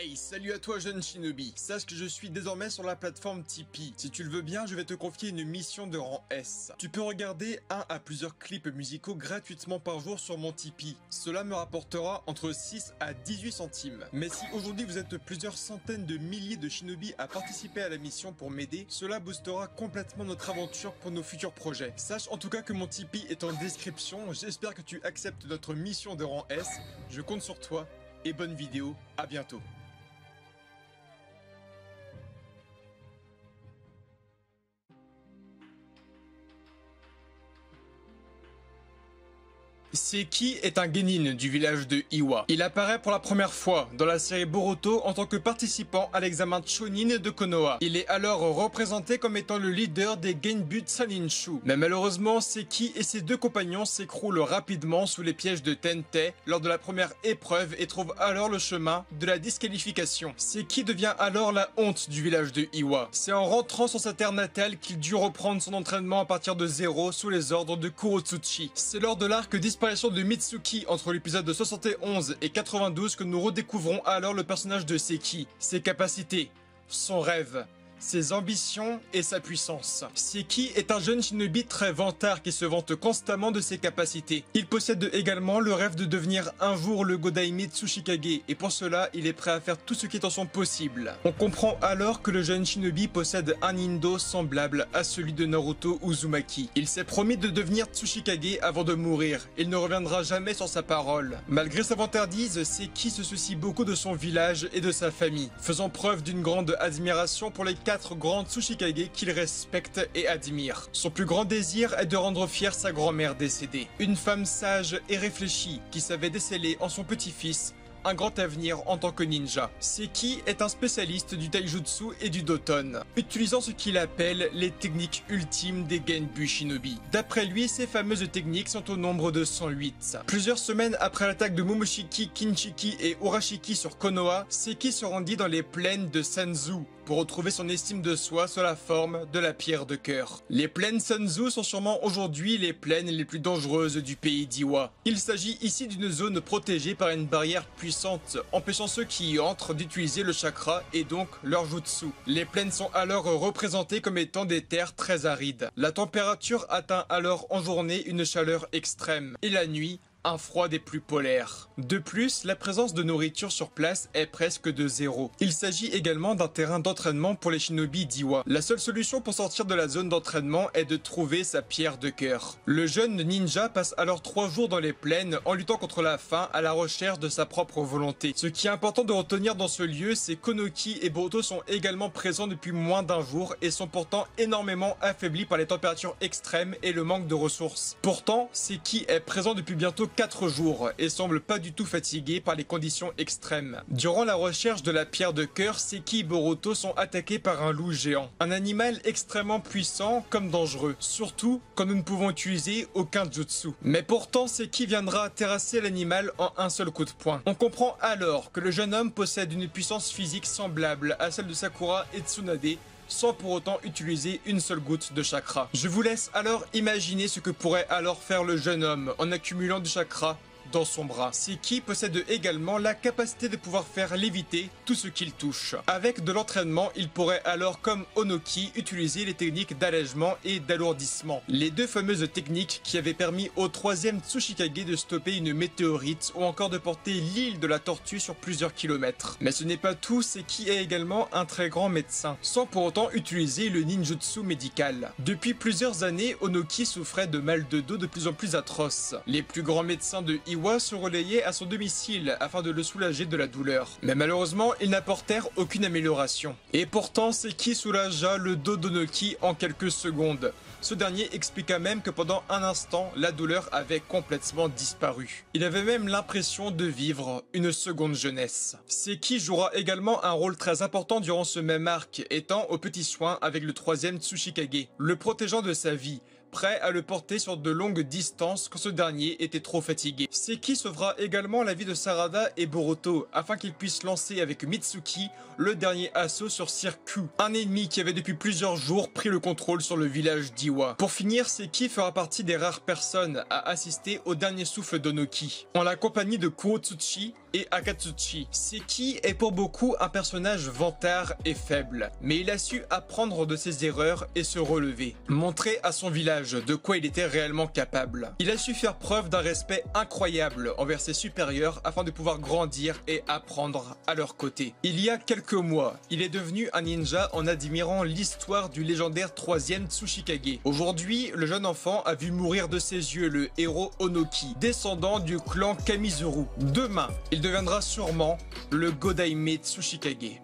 Hey, salut à toi jeune shinobi. Sache que je suis désormais sur la plateforme Tipeee. Si tu le veux bien, je vais te confier une mission de rang S. Tu peux regarder un à plusieurs clips musicaux gratuitement par jour sur mon Tipeee. Cela me rapportera entre 6 à 18 centimes. Mais si aujourd'hui vous êtes plusieurs centaines de milliers de shinobi à participer à la mission pour m'aider, cela boostera complètement notre aventure pour nos futurs projets. Sache en tout cas que mon Tipeee est en description. J'espère que tu acceptes notre mission de rang S. Je compte sur toi et bonne vidéo. À bientôt. Seki est un genin du village de Iwa. Il apparaît pour la première fois dans la série Boruto en tant que participant à l'examen Chunin de Konoha. Il est alors représenté comme étant le leader des Genbu Sanninshu. Mais malheureusement, Seki et ses deux compagnons s'écroulent rapidement sous les pièges de Tentei lors de la première épreuve et trouvent alors le chemin de la disqualification. Seki devient alors la honte du village de Iwa. C'est en rentrant sur sa terre natale qu'il dut reprendre son entraînement à partir de zéro sous les ordres de Kurotsuchi. C'est lors de l'arc disparition de Mitsuki entre l'épisode 71 et 92 que nous redécouvrons alors le personnage de Seki, ses capacités, son rêve, ses ambitions et sa puissance. Seki est un jeune shinobi très vantard qui se vante constamment de ses capacités. Il possède également le rêve de devenir un jour le Godaime Tsuchikage et pour cela il est prêt à faire tout ce qui est en son possible. On comprend alors que le jeune shinobi possède un indo semblable à celui de Naruto Uzumaki. Il s'est promis de devenir Tsuchikage avant de mourir. Il ne reviendra jamais sur sa parole. Malgré sa vantardise, Seki se soucie beaucoup de son village et de sa famille, faisant preuve d'une grande admiration pour les 4 grands Tsuchikage qu'il respecte et admire. Son plus grand désir est de rendre fière sa grand-mère décédée. Une femme sage et réfléchie qui savait déceler en son petit-fils un grand avenir en tant que ninja. Seki est un spécialiste du taijutsu et du doton, utilisant ce qu'il appelle les techniques ultimes des Genbu Shinobi. D'après lui, ces fameuses techniques sont au nombre de 108. Plusieurs semaines après l'attaque de Momoshiki, Kinshiki et Urashiki sur Konoha, Seki se rendit dans les plaines de Sanzu pour retrouver son estime de soi sous la forme de la pierre de cœur. Les plaines Sanzu sont sûrement aujourd'hui les plaines les plus dangereuses du pays d'Iwa. Il s'agit ici d'une zone protégée par une barrière puissante, empêchant ceux qui y entrent d'utiliser le chakra et donc leur jutsu. Les plaines sont alors représentées comme étant des terres très arides. La température atteint alors en journée une chaleur extrême et la nuit, un froid des plus polaires. De plus, la présence de nourriture sur place est presque de zéro. Il s'agit également d'un terrain d'entraînement pour les shinobi d'Iwa. La seule solution pour sortir de la zone d'entraînement est de trouver sa pierre de cœur. Le jeune ninja passe alors 3 jours dans les plaines en luttant contre la faim à la recherche de sa propre volonté. Ce qui est important de retenir dans ce lieu, c'est qu'Onoki et Boruto sont également présents depuis moins d'un jour et sont pourtant énormément affaiblis par les températures extrêmes et le manque de ressources. Pourtant, Seki est présent depuis bientôt 4 jours et semble pas du tout fatigué par les conditions extrêmes. Durant la recherche de la pierre de cœur, Seki et Boruto sont attaqués par un loup géant. Un animal extrêmement puissant comme dangereux, surtout quand nous ne pouvons utiliser aucun jutsu. Mais pourtant, Seki viendra terrasser l'animal en un seul coup de poing. On comprend alors que le jeune homme possède une puissance physique semblable à celle de Sakura et Tsunade, sans pour autant utiliser une seule goutte de chakra. Je vous laisse alors imaginer ce que pourrait alors faire le jeune homme en accumulant du chakra dans son bras. Seki possède également la capacité de pouvoir faire léviter tout ce qu'il touche. Avec de l'entraînement, il pourrait alors, comme Onoki, utiliser les techniques d'allègement et d'alourdissement. Les deux fameuses techniques qui avaient permis au 3e Tsuchikage de stopper une météorite ou encore de porter l'île de la tortue sur plusieurs kilomètres. Mais ce n'est pas tout, Seki est également un très grand médecin, sans pour autant utiliser le ninjutsu médical. Depuis plusieurs années, Onoki souffrait de mal de dos de plus en plus atroces. Les plus grands médecins de Iwa se relayer à son domicile afin de le soulager de la douleur. Mais malheureusement, ils n'apportèrent aucune amélioration. Et pourtant, Seki soulagea le dos d'Onoki en quelques secondes. Ce dernier expliqua même que pendant un instant, la douleur avait complètement disparu. Il avait même l'impression de vivre une seconde jeunesse. Seki jouera également un rôle très important durant ce même arc, étant aux petits soins avec le 3e Tsuchikage, le protégeant de sa vie, prêt à le porter sur de longues distances quand ce dernier était trop fatigué. Seki sauvera également la vie de Sarada et Boruto afin qu'ils puissent lancer avec Mitsuki le dernier assaut sur Sirku, un ennemi qui avait depuis plusieurs jours pris le contrôle sur le village d'Iwa. Pour finir, Seki fera partie des rares personnes à assister au dernier souffle d'Onoki, en la compagnie de Kuotsuchi et Akatsuchi. Seki est pour beaucoup un personnage vantard et faible, mais il a su apprendre de ses erreurs et se relever, montrer à son village de quoi il était réellement capable. Il a su faire preuve d'un respect incroyable envers ses supérieurs afin de pouvoir grandir et apprendre à leur côté. Il y a quelques mois, il est devenu un ninja en admirant l'histoire du légendaire 3e Tsuchikage. Aujourd'hui, le jeune enfant a vu mourir de ses yeux le héros Onoki, descendant du clan Kamizuru. Demain, il deviendra sûrement le Godaime Tsuchikage.